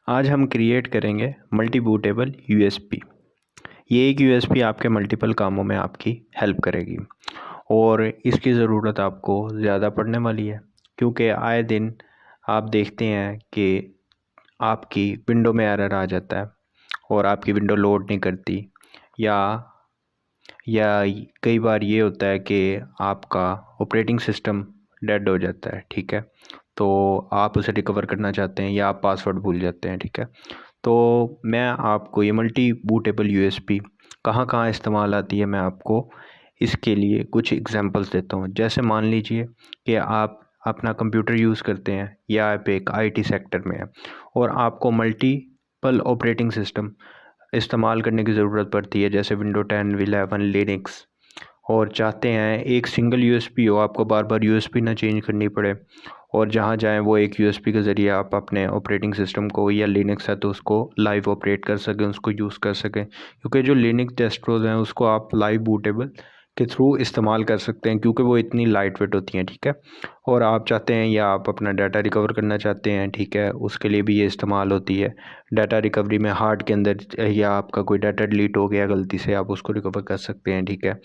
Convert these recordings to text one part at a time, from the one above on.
आज हम क्रिएट करेंगे मल्टी बूटेबल यूएसपी। ये एक यूएसपी आपके मल्टीपल कामों में आपकी हेल्प करेगी और इसकी ज़रूरत आपको ज़्यादा पड़ने वाली है, क्योंकि आए दिन आप देखते हैं कि आपकी विंडो में एरर आ जाता है और आपकी विंडो लोड नहीं करती, या कई बार ये होता है कि आपका ऑपरेटिंग सिस्टम डेड हो जाता है। ठीक है, तो आप उसे रिकवर करना चाहते हैं या आप पासवर्ड भूल जाते हैं। ठीक है, तो मैं आपको ये मल्टी बूटेबल यूएसपी कहाँ कहाँ इस्तेमाल आती है, मैं आपको इसके लिए कुछ एग्जांपल्स देता हूँ। जैसे मान लीजिए कि आप अपना कंप्यूटर यूज़ करते हैं या आप एक आईटी सेक्टर में हैं और आपको मल्टीपल ऑपरेटिंग सिस्टम इस्तेमाल करने की ज़रूरत पड़ती है, जैसे विंडो 10, 11, लिनक्स, और चाहते हैं एक सिंगल यूएसपी हो, आपको बार बार यूएसपी ना चेंज करनी पड़े और जहाँ जाएं वो एक यूएसपी के ज़रिए आप अपने ऑपरेटिंग सिस्टम को, या लिनक्स है तो उसको लाइव ऑपरेट कर सकें, उसको यूज़ कर सकें। क्योंकि जो लिनक्स डेस्कटॉप हैं उसको आप लाइव बूटेबल के थ्रू इस्तेमाल कर सकते हैं, क्योंकि वो इतनी लाइट वेट होती हैं। ठीक है, और आप चाहते हैं या आप अपना डाटा रिकवर करना चाहते हैं, ठीक है, उसके लिए भी ये इस्तेमाल होती है। डाटा रिकवरी में हार्ड के अंदर या आपका कोई डाटा डिलीट हो गया गलती से, आप उसको रिकवर कर सकते हैं। ठीक है,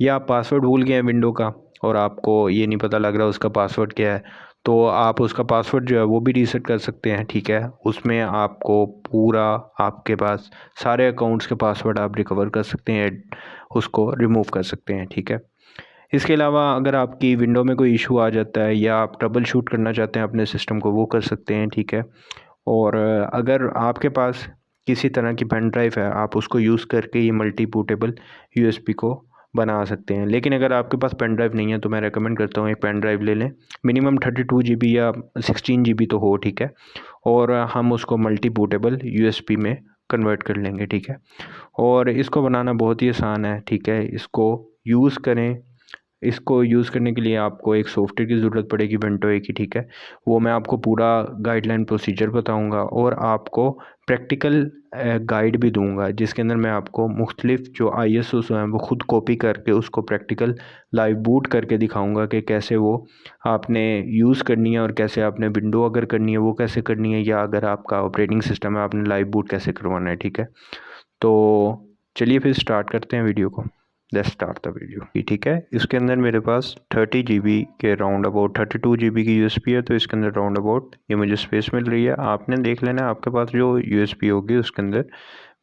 या आप पासवर्ड भूल गए हैं विंडो का और आपको ये नहीं पता लग रहा उसका पासवर्ड क्या है, तो आप उसका पासवर्ड जो है वो भी रीसेट कर सकते हैं। ठीक है, उसमें आपको पूरा, आपके पास सारे अकाउंट्स के पासवर्ड आप रिकवर कर सकते हैं, उसको रिमूव कर सकते हैं। ठीक है, इसके अलावा अगर आपकी विंडो में कोई इशू आ जाता है या आप ट्रबल शूट करना चाहते हैं अपने सिस्टम को, वो कर सकते हैं। ठीक है, और अगर आपके पास किसी तरह की पेन ड्राइव है, आप उसको यूज़ करके ये मल्टी बूटेबल यूएसबी को बना सकते हैं। लेकिन अगर आपके पास पेन ड्राइव नहीं है तो मैं रेकमेंड करता हूँ एक पेन ड्राइव ले लें, मिनिमम 32 GB या 16 GB तो हो। ठीक है, और हम उसको मल्टी बूटेबल यूएसबी में कन्वर्ट कर लेंगे। ठीक है, और इसको बनाना बहुत ही आसान है। ठीक है, इसको यूज़ करें। इसको यूज़ करने के लिए आपको एक सॉफ्टवेयर की ज़रूरत पड़ेगी विंडो की। ठीक है, वो मैं आपको पूरा गाइडलाइन प्रोसीजर बताऊंगा और आपको प्रैक्टिकल गाइड भी दूंगा, जिसके अंदर मैं आपको मुख्तलिफ जो ISOs हैं वो ख़ुद कॉपी करके उसको प्रैक्टिकल लाइव बूट करके दिखाऊंगा कि कैसे वो आपने यूज़ करनी है और कैसे आपने विंडो अगर करनी है वो कैसे करनी है, या अगर आपका ऑपरेटिंग सिस्टम है आपने लाइव बूट कैसे करवाना है। ठीक है, तो चलिए फिर स्टार्ट करते हैं वीडियो को। Let's start the video. ठीक है, इसके अंदर मेरे पास 30 GB के राउंड अबाउट 32 GB की यूएसबी है, तो इसके अंदर राउंड अबाउट ये मुझे स्पेस मिल रही है। आपने देख लेना है आपके पास जो यूएसबी होगी उसके अंदर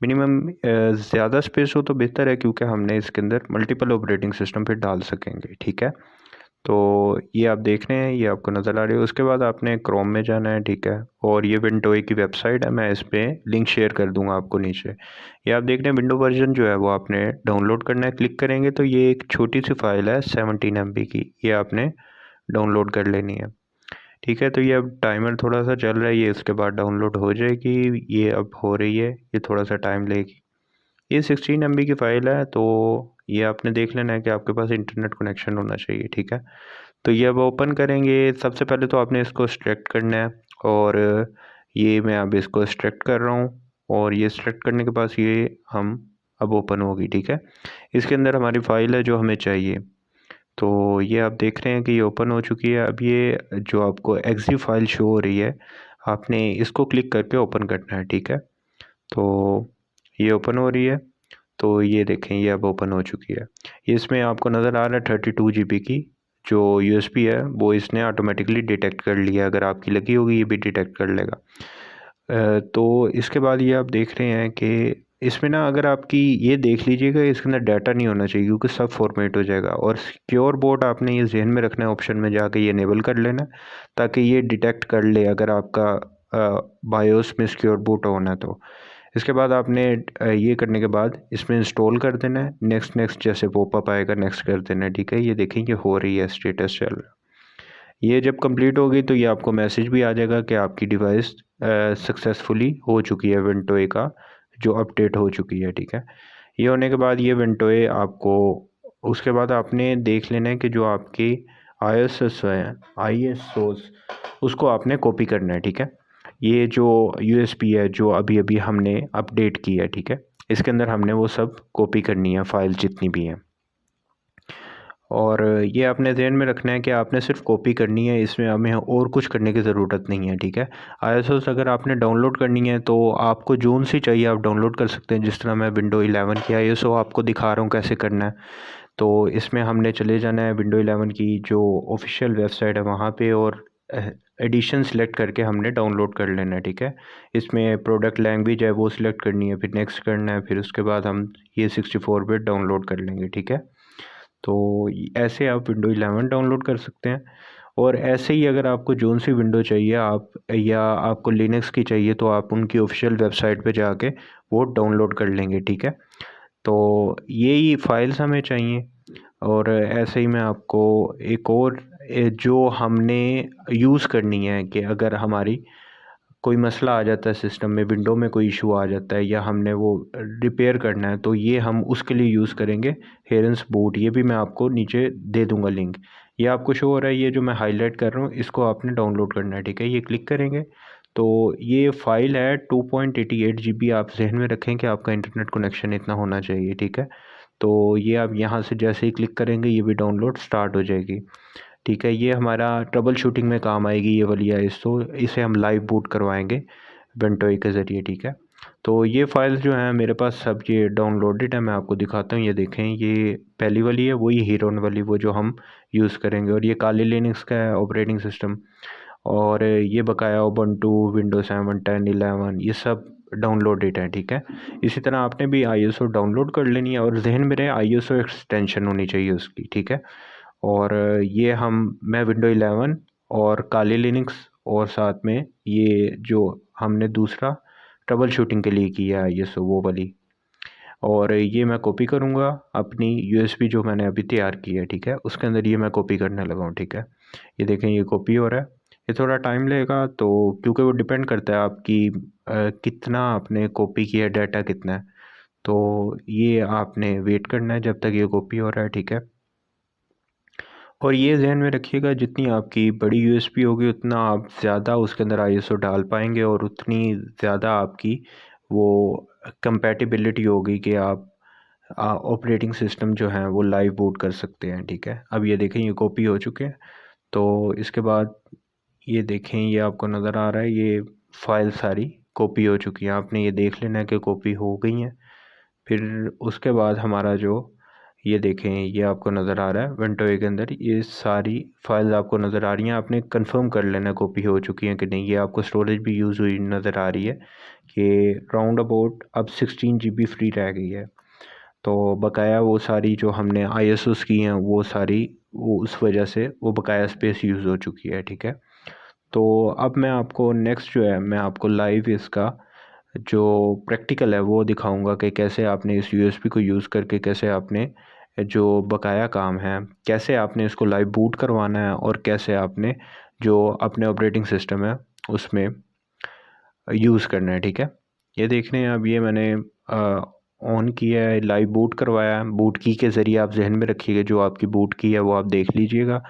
मिनिमम ज़्यादा स्पेस हो तो बेहतर है, क्योंकि हमने इसके अंदर मल्टीपल ऑपरेटिंग सिस्टम फिर डाल सकेंगे। ठीक है, तो ये आप देख रहे हैं, ये आपको नज़र आ रही है। उसके बाद आपने क्रोम में जाना है। ठीक है, और ये विंडो की वेबसाइट है, मैं इस पर लिंक शेयर कर दूंगा आपको नीचे। ये आप देख रहे हैं विंडो वर्जन जो है वो आपने डाउनलोड करना है। क्लिक करेंगे तो ये एक छोटी सी फाइल है 17 MB की, ये आपने डाउनलोड कर लेनी है। ठीक है, तो ये अब टाइमर थोड़ा सा चल रहा है, ये उसके बाद डाउनलोड हो जाएगी। ये अब हो रही है, ये थोड़ा सा टाइम लेगी। ये 16 MB की फ़ाइल है, तो ये आपने देख लेना है कि आपके पास इंटरनेट कनेक्शन होना चाहिए। ठीक है, तो ये अब ओपन करेंगे। सबसे पहले तो आपने इसको एक्सट्रैक्ट करना है, और ये मैं अब इसको एक्सट्रैक्ट कर रहा हूँ, और ये एक्सट्रैक्ट करने के बाद ये हम अब ओपन होगी। ठीक है, इसके अंदर हमारी फ़ाइल है जो हमें चाहिए, तो ये आप देख रहे हैं कि ये ओपन हो चुकी है। अब ये जो आपको एक्जी फाइल शो हो रही है, आपने इसको क्लिक करके ओपन करना है। ठीक है, तो ये ओपन हो रही है, तो ये देखें ये अब ओपन हो चुकी है। इसमें आपको नज़र आ रहा है 32 GB की जो यूएसबी है वो इसने ऑटोमेटिकली डिटेक्ट कर लिया, अगर आपकी लगी होगी ये भी डिटेक्ट कर लेगा। तो इसके बाद ये आप देख रहे हैं कि इसमें ना, अगर आपकी ये देख लीजिएगा इसके अंदर डाटा नहीं होना चाहिए, क्योंकि सब फॉर्मेट हो जाएगा। और सिक्योर बोर्ड आपने ये जहन में रखना है, ऑप्शन में जाके ये इनेबल कर लेना, ताकि ये डिटेक्ट कर ले अगर आपका बायोस में सिक्योर बूट होना है तो। इसके बाद आपने ये करने के बाद इसमें इंस्टॉल कर देना है। नेक्स्ट नेक्स्ट जैसे पॉपअप आएगा नेक्स्ट कर देना है। ठीक है, ये देखें ये हो रही है, स्टेटस चल रहा है। ये जब कंप्लीट होगी तो ये आपको मैसेज भी आ जाएगा कि आपकी डिवाइस सक्सेसफुली हो चुकी है, विंडो का जो अपडेट हो चुकी है। ठीक है, ये होने के बाद ये विंडो आपको, उसके बाद आपने देख लेना है कि जो आपकी ISOs उसको आपने कॉपी करना है। ठीक है, ये जो यूएसबी है जो अभी अभी हमने अपडेट की है, ठीक है, इसके अंदर हमने वो सब कॉपी करनी है, फाइल जितनी भी हैं। और ये आपने ध्यान में रखना है कि आपने सिर्फ कॉपी करनी है, इसमें हमें और कुछ करने की ज़रूरत नहीं है, ठीक है। आईएसओ अगर आपने डाउनलोड करनी है तो आपको जोन सी चाहिए आप डाउनलोड कर सकते हैं, जिस तरह मैं विंडो 11 की आईएसओ आपको दिखा रहा हूँ कैसे करना है। तो इसमें हमने चले जाना है विंडो 11 की जो ऑफिशियल वेबसाइट है वहाँ पे, और एडिशन सेलेक्ट करके हमने डाउनलोड कर लेना है, ठीक है। इसमें प्रोडक्ट लैंग्वेज है वो सिलेक्ट करनी है, फिर नेक्स्ट करना है, फिर उसके बाद हम ये 64 बिट डाउनलोड कर लेंगे, ठीक है। तो ऐसे आप विंडो 11 डाउनलोड कर सकते हैं। और ऐसे ही अगर आपको जोन सी विंडो चाहिए आप, या आपको लिनक्स की चाहिए, तो आप उनकी ऑफिशियल वेबसाइट पे जाके वो डाउनलोड कर लेंगे, ठीक है। तो यही फाइल्स हमें चाहिए। और ऐसे ही मैं आपको एक और जो हमने यूज़ करनी है कि अगर हमारी कोई मसला आ जाता है सिस्टम में, विंडो में कोई इशू आ जाता है या हमने वो रिपेयर करना है, तो ये हम उसके लिए यूज़ करेंगे हेरेंस बूट। ये भी मैं आपको नीचे दे दूंगा लिंक। ये आपको शो हो रहा है, ये जो मैं हाईलाइट कर रहा हूँ इसको आपने डाउनलोड करना है, ठीक है। ये क्लिक करेंगे तो ये फ़ाइल है 2.88 GB। आप जहन में रखें कि आपका इंटरनेट कनेक्शन इतना होना चाहिए, ठीक है। तो ये आप यहाँ से जैसे ही क्लिक करेंगे ये भी डाउनलोड स्टार्ट हो जाएगी, ठीक है। ये हमारा ट्रबल शूटिंग में काम आएगी ये वाली आईएसओ। इसे हम लाइव बूट करवाएंगे वेंटोई के ज़रिए, ठीक है। तो ये फाइल्स जो हैं मेरे पास सब ये डाउनलोडेड है, मैं आपको दिखाता हूँ। ये देखें, ये पहली वाली है वही हीरोन वाली, वो जो हम यूज़ करेंगे। और ये काली लिनक्स का है ऑपरेटिंग सिस्टम। और ये बकाया उबंटू, विंडो 7, 10, 11 ये सब डाउनलोडेड है, ठीक है। इसी तरह आपने भी आईएसओ डाउनलोड कर लेनी है, और जहन में रहे आईएसओ एक्सटेंशन होनी चाहिए उसकी, ठीक है। और ये मैं विंडो 11 और काली लिनक्स, और साथ में ये जो हमने दूसरा ट्रबल शूटिंग के लिए किया है ये सो वो वाली, और ये मैं कॉपी करूँगा अपनी यूएसबी जो मैंने अभी तैयार की है, ठीक है, उसके अंदर ये मैं कॉपी करने लगा हूँ, ठीक है। ये देखें ये कॉपी हो रहा है। ये थोड़ा टाइम लेगा, तो क्योंकि वो डिपेंड करता है आपकी कितना आपने कॉपी किया है, डाटा कितना है। तो ये आपने वेट करना है जब तक ये कॉपी हो रहा है, ठीक है। और ये ज़हन में रखिएगा जितनी आपकी बड़ी यूएसबी होगी उतना आप ज़्यादा उसके अंदर आईएसओ डाल पाएंगे, और उतनी ज़्यादा आपकी वो कंपैटिबिलिटी होगी कि आप ऑपरेटिंग सिस्टम जो है वो लाइव बूट कर सकते हैं, ठीक है। अब ये देखें ये कॉपी हो चुके हैं। तो इसके बाद ये देखें, ये आपको नज़र आ रहा है ये फाइल सारी कॉपी हो चुकी हैं। आपने ये देख लेना है कि कॉपी हो गई हैं। फिर उसके बाद हमारा जो ये देखें, ये आपको नज़र आ रहा है विंडोज़ के अंदर ये सारी फाइल्स आपको नज़र आ रही हैं। आपने कंफर्म कर लेना कॉपी हो चुकी हैं कि नहीं। ये आपको स्टोरेज भी यूज़ हुई नज़र आ रही है कि राउंड अबाउट अब 16 GB फ्री रह गई है। तो बकाया वो सारी जो हमने आईएसओस की हैं वो सारी वो उस वजह से वो बकाया स्पेस यूज़ हो चुकी है, ठीक है। तो अब मैं आपको नेक्स्ट जो है मैं आपको लाइव इसका जो प्रैक्टिकल है वो दिखाऊंगा कि कैसे आपने इस यूएसबी को यूज़ करके कैसे आपने जो बकाया काम है कैसे आपने इसको लाइव बूट करवाना है, और कैसे आपने जो अपने ऑपरेटिंग सिस्टम है उसमें यूज़ करना है, ठीक है। ये देख रहे हैं अब ये मैंने ऑन किया है, लाइव बूट करवाया है। बूट की के ज़रिए आप जहन में रखिएगा जो आपकी बूट की है वो आप देख लीजिएगा।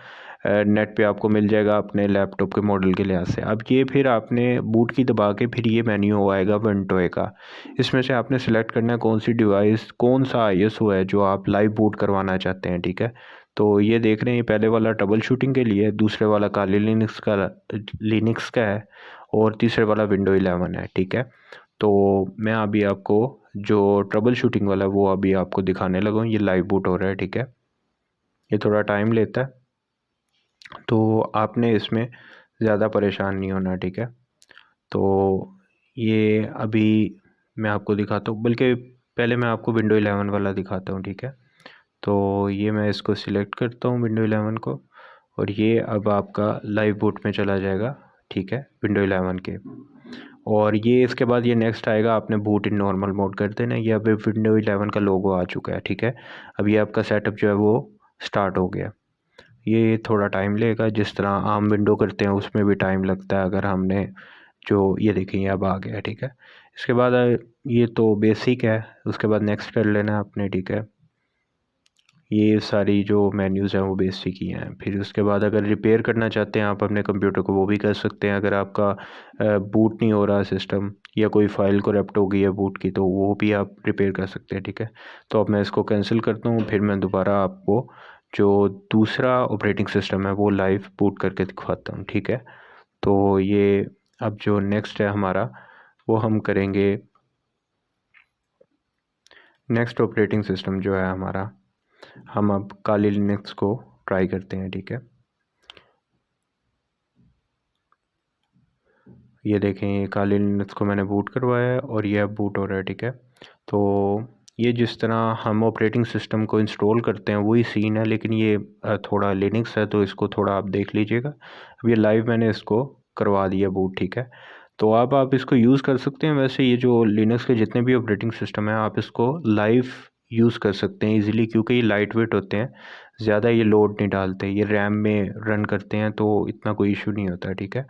नेट पे आपको मिल जाएगा अपने लैपटॉप के मॉडल के लिहाज से। अब ये फिर आपने बूट की दबा के फिर ये मेन्यू आएगा विंडोज़ का। इसमें से आपने सेलेक्ट करना है कौन सी डिवाइस कौन सा आईएसओ है जो आप लाइव बूट करवाना चाहते हैं, ठीक है। तो ये देख रहे हैं पहले वाला ट्रबल शूटिंग के लिए, दूसरे वाला काली लिनक्स का है, और तीसरे वाला विंडो 11 है, ठीक है। तो मैं अभी आपको जो ट्रबल शूटिंग वाला है वो अभी आपको दिखाने लगा हूँ। ये लाइव बूट हो रहा है, ठीक है। ये थोड़ा टाइम लेता है, तो आपने इसमें ज़्यादा परेशान नहीं होना, ठीक है। तो ये अभी मैं आपको दिखाता हूँ, बल्कि पहले मैं आपको विंडो 11 वाला दिखाता हूँ, ठीक है। तो ये मैं इसको सिलेक्ट करता हूँ विंडो 11 को, और ये अब आपका लाइव बूट में चला जाएगा, ठीक है, विंडो 11 के। और ये इसके बाद ये नेक्स्ट आएगा, आपने बूट इन नॉर्मल मोड कर देना। ये अभी विंडो 11 का लोगो आ चुका है, ठीक है। अब ये आपका सेटअप जो है वो स्टार्ट हो गया। ये थोड़ा टाइम लेगा, जिस तरह आम विंडो करते हैं उसमें भी टाइम लगता है। अगर हमने जो ये देखें ये अब आ गया, ठीक है। इसके बाद ये तो बेसिक है, उसके बाद नेक्स्ट कर लेना है आपने, ठीक है। ये सारी जो मेन्यूज़ हैं वो बेसिक ही हैं। फिर उसके बाद अगर रिपेयर करना चाहते हैं आप अपने कंप्यूटर को वो भी कर सकते हैं। अगर आपका बूट नहीं हो रहा सिस्टम, या कोई फ़ाइल करप्ट हो गई है बूट की, तो वो भी आप रिपेयर कर सकते हैं, ठीक है। तो अब मैं इसको कैंसिल करता हूँ, फिर मैं दोबारा आपको जो दूसरा ऑपरेटिंग सिस्टम है वो लाइव बूट करके दिखवाता हूँ, ठीक है। तो ये अब जो नेक्स्ट है हमारा वो हम करेंगे, नेक्स्ट ऑपरेटिंग सिस्टम जो है हमारा, हम अब काली लिनक्स को ट्राई करते हैं, ठीक है। ये देखें, ये काली लिनक्स को मैंने बूट करवाया है और ये अब बूट हो रहा है, ठीक है। तो ये जिस तरह हम ऑपरेटिंग सिस्टम को इंस्टॉल करते हैं वही सीन है, लेकिन ये थोड़ा लिनक्स है तो इसको थोड़ा आप देख लीजिएगा। अब ये लाइव मैंने इसको करवा दिया बूट, ठीक है। तो अब आप इसको यूज़ कर सकते हैं। वैसे ये जो लिनक्स के जितने भी ऑपरेटिंग सिस्टम हैं आप इसको लाइव यूज़ कर सकते हैं इजीली, क्योंकि ये लाइट वेट होते हैं, ज़्यादा ये लोड नहीं डालते, ये रैम में रन करते हैं तो इतना कोई इशू नहीं होता, ठीक है।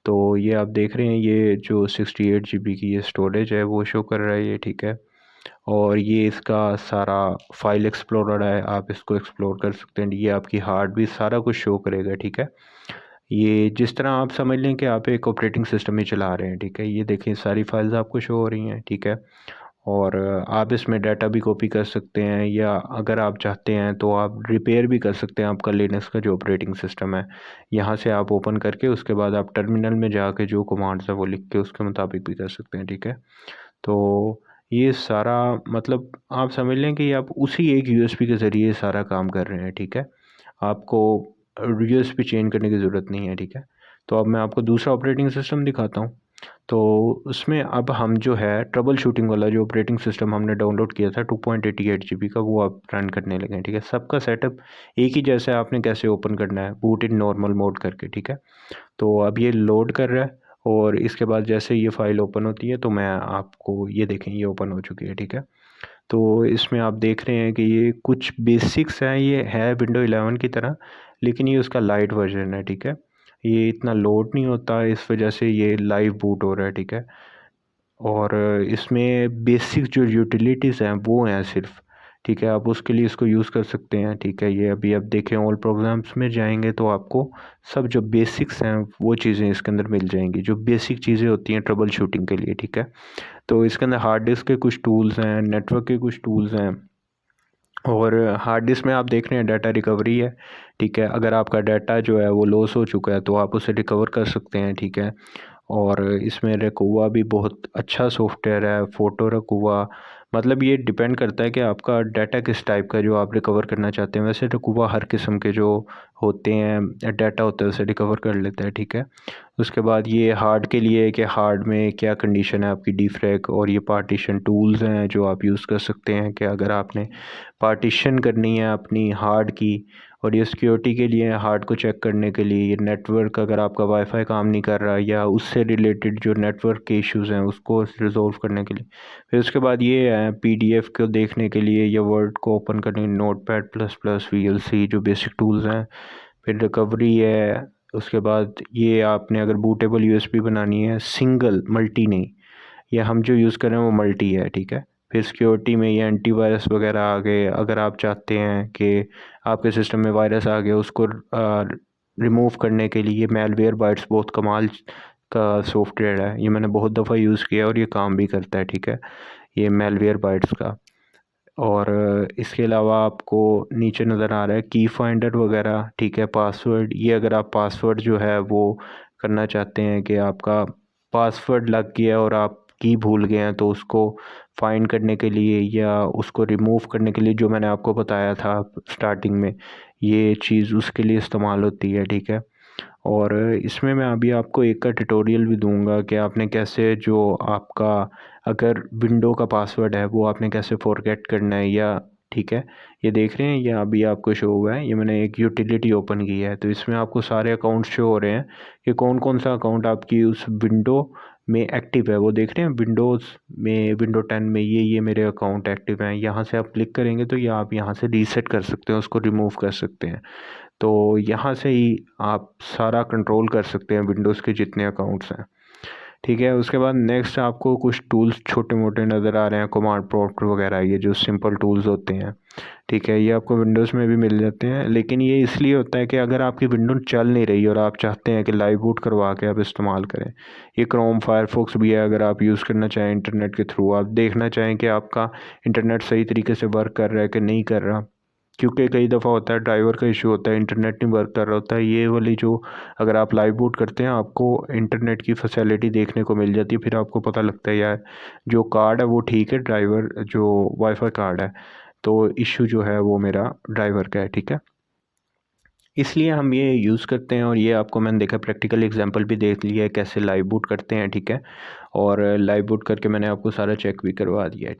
तो ये आप देख रहे हैं, ये जो 68 GB की ये स्टोरेज है वो शो कर रहा है ये, ठीक है। और ये इसका सारा फाइल एक्सप्लोरर है, आप इसको एक्सप्लोर कर सकते हैं। ये आपकी हार्ड भी सारा कुछ शो करेगा, ठीक है। ये जिस तरह आप समझ लें कि आप एक ऑपरेटिंग सिस्टम ही चला रहे हैं, ठीक है। ये देखें, सारी फाइल्स आपको शो हो रही हैं, ठीक है। और आप इसमें डाटा भी कॉपी कर सकते हैं, या अगर आप चाहते हैं तो आप रिपेयर भी कर सकते हैं आपका लिनक्स का जो ऑपरेटिंग सिस्टम है। यहाँ से आप ओपन करके उसके बाद आप टर्मिनल में जाके जो कमांड्स है वो लिख के उसके मुताबिक भी कर सकते हैं, ठीक है। तो ये सारा मतलब आप समझ लें कि आप उसी एक यूएसबी के ज़रिए सारा काम कर रहे हैं, ठीक है। आपको यूएसबी चेंज करने की ज़रूरत नहीं है, ठीक है। तो अब मैं आपको दूसरा ऑपरेटिंग सिस्टम दिखाता हूँ। तो उसमें अब हम जो है ट्रबल शूटिंग वाला जो ऑपरेटिंग सिस्टम हमने डाउनलोड किया था 2.88 GB का, वो आप रन करने लगे हैं, ठीक है। सबका सेटअप एक ही जैसा है, आपने कैसे ओपन करना है, बूट इन नॉर्मल मोड करके, ठीक है। तो अब ये लोड कर रहा है और इसके बाद जैसे ये फ़ाइल ओपन होती है तो मैं आपको ये देखें, ये ओपन हो चुकी है, ठीक है। तो इसमें आप देख रहे हैं कि ये कुछ बेसिक्स हैं, ये है विंडो 11 की तरह, लेकिन ये उसका लाइट वर्जन है, ठीक है। ये इतना लोड नहीं होता, इस वजह से ये लाइव बूट हो रहा है, ठीक है। और इसमें बेसिक जो यूटिलिटीज़ हैं वो हैं सिर्फ, ठीक है। आप उसके लिए इसको यूज़ कर सकते हैं, ठीक है। ये अभी आप देखें, ऑल प्रोग्राम्स में जाएंगे तो आपको सब जो बेसिक्स हैं वो चीज़ें इसके अंदर मिल जाएंगी, जो बेसिक चीज़ें होती हैं ट्रबल शूटिंग के लिए, ठीक है। तो इसके अंदर हार्ड डिस्क के कुछ टूल्स हैं, नेटवर्क के कुछ टूल्स हैं, और हार्ड डिस्क में आप देख रहे हैं डाटा रिकवरी है, ठीक है। अगर आपका डाटा जो है वो लॉस हो चुका है तो आप उसे रिकवर कर सकते हैं, ठीक है। और इसमें रकुवा भी बहुत अच्छा सॉफ्टवेयर है, फ़ोटो रकुवा। मतलब ये डिपेंड करता है कि आपका डाटा किस टाइप का जो आप रिकवर करना चाहते हैं। वैसे रकुवा हर किस्म के जो होते हैं डाटा होता है उसे रिकवर कर लेता है, ठीक है। उसके बाद ये हार्ड के लिए है कि हार्ड में क्या कंडीशन है आपकी डीफ्रैग, और ये पार्टीशन टूल्स हैं जो आप यूज़ कर सकते हैं कि अगर आपने पार्टीशन करनी है अपनी हार्ड की। और ये सिक्योरिटी के लिए, हार्ड को चेक करने के लिए, ये नेटवर्क अगर आपका वाईफाई काम नहीं कर रहा या उससे रिलेटेड जो नेटवर्क के इश्यूज़ हैं उसको रिजॉल्व करने के लिए। फिर उसके बाद ये है पीडीएफ को देखने के लिए या वर्ड को ओपन करने, नोटपैड प्लस प्लस वीएलसी जो बेसिक टूल्स हैं। फिर रिकवरी है। उसके बाद ये आपने अगर बूटेबल यूएसबी बनानी है, सिंगल, मल्टी नहीं, ये हम जो यूज़ कर रहे हैं वो मल्टी है, ठीक है। फिर सिक्योरिटी में ये एंटीवायरस वगैरह आ गए, अगर आप चाहते हैं कि आपके सिस्टम में वायरस आ गया उसको रिमूव करने के लिए मेलवेयर बाइट्स बहुत कमाल का सॉफ्टवेयर है, ये मैंने बहुत दफ़ा यूज़ किया और ये काम भी करता है, ठीक है, ये मेलवेयर बाइट्स का। और इसके अलावा आपको नीचे नज़र आ रहा है की फाइंडर वगैरह, ठीक है। पासवर्ड, ये अगर आप पासवर्ड जो है वो करना चाहते हैं कि आपका पासवर्ड लग गया और आप की भूल गए हैं तो उसको फाइंड करने के लिए या उसको रिमूव करने के लिए, जो मैंने आपको बताया था स्टार्टिंग में, ये चीज़ उसके लिए इस्तेमाल होती है, ठीक है। और इसमें मैं अभी आपको एक का ट्यूटोरियल भी दूंगा कि आपने कैसे जो आपका अगर विंडो का पासवर्ड है वो आपने कैसे फॉरगेट करना है, या ठीक है। ये देख रहे हैं, ये अभी आपको शो हुआ है, ये मैंने एक यूटिलिटी ओपन की है तो इसमें आपको सारे अकाउंट शो हो रहे हैं कि कौन कौन सा अकाउंट आपकी उस विंडो में एक्टिव है। वो देख रहे हैं विंडोज़ में, विंडो 10 में ये मेरे अकाउंट एक्टिव हैं। यहाँ से आप क्लिक करेंगे तो ये आप यहाँ से रीसेट कर सकते हैं, उसको रिमूव कर सकते हैं। तो यहाँ से ही आप सारा कंट्रोल कर सकते हैं विंडोज़ के जितने अकाउंट्स हैं, ठीक है। उसके बाद नेक्स्ट आपको कुछ टूल्स छोटे मोटे नज़र आ रहे हैं, कमांड प्रॉम्प्ट वगैरह, ये जो सिंपल टूल्स होते हैं, ठीक है। ये आपको विंडोज़ में भी मिल जाते हैं, लेकिन ये इसलिए होता है कि अगर आपकी विंडो चल नहीं रही और आप चाहते हैं कि लाइव बूट करवा के आप इस्तेमाल करें। ये क्रोम फायरफॉक्स भी है, अगर आप यूज़ करना चाहें इंटरनेट के थ्रू, आप देखना चाहें कि आपका इंटरनेट सही तरीके से वर्क कर रहा है कि नहीं कर रहा, क्योंकि कई दफ़ा होता है ड्राइवर का इशू होता है, इंटरनेट नहीं वर्क कर रहा होता है। ये वाली जो अगर आप लाइव बूट करते हैं आपको इंटरनेट की फैसिलिटी देखने को मिल जाती है, फिर आपको पता लगता है यार जो कार्ड है वो ठीक है, ड्राइवर जो वाईफाई कार्ड है, तो इशू जो है वो मेरा ड्राइवर का है, ठीक है। इसलिए हम ये यूज़ करते हैं, और ये आपको मैंने देखा प्रैक्टिकल एग्जांपल भी देख लिया है कैसे लाइव बूट करते हैं, ठीक है। और लाइव बूट करके मैंने आपको सारा चेक भी करवा दिया है, ठीक।